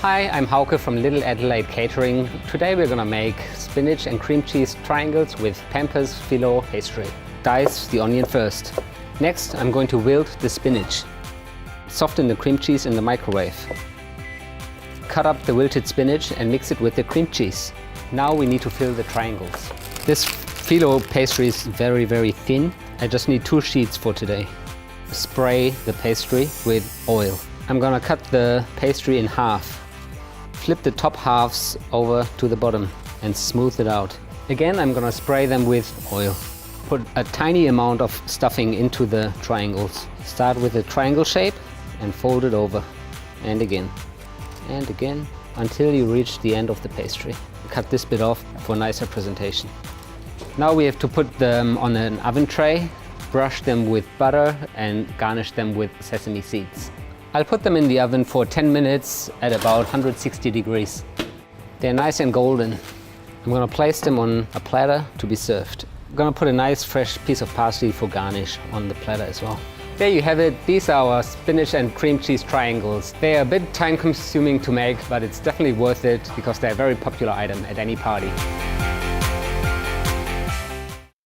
Hi, I'm Hauke from Little Adelaide Catering. Today we're gonna make spinach and cream cheese triangles with Pampers Phyllo pastry. Dice the onion first. Next, I'm going to wilt the spinach. Soften the cream cheese in the microwave. Cut up the wilted spinach and mix it with the cream cheese. Now we need to fill the triangles. This Phyllo pastry is very, very thin. I just need 2 sheets for today. Spray the pastry with oil. I'm gonna cut the pastry in half. Flip the top halves over to the bottom and smooth it out. Again, I'm gonna spray them with oil. Put a tiny amount of stuffing into the triangles. Start with a triangle shape and fold it over. And again, until you reach the end of the pastry. Cut this bit off for nicer presentation. Now we have to put them on an oven tray, brush them with butter and garnish them with sesame seeds. I'll put them in the oven for 10 minutes at about 160 degrees. They're nice and golden. I'm gonna place them on a platter to be served. I'm gonna put a nice fresh piece of parsley for garnish on the platter as well. There you have it. These are our spinach and cream cheese triangles. They are a bit time consuming to make, but it's definitely worth it because they're a very popular item at any party.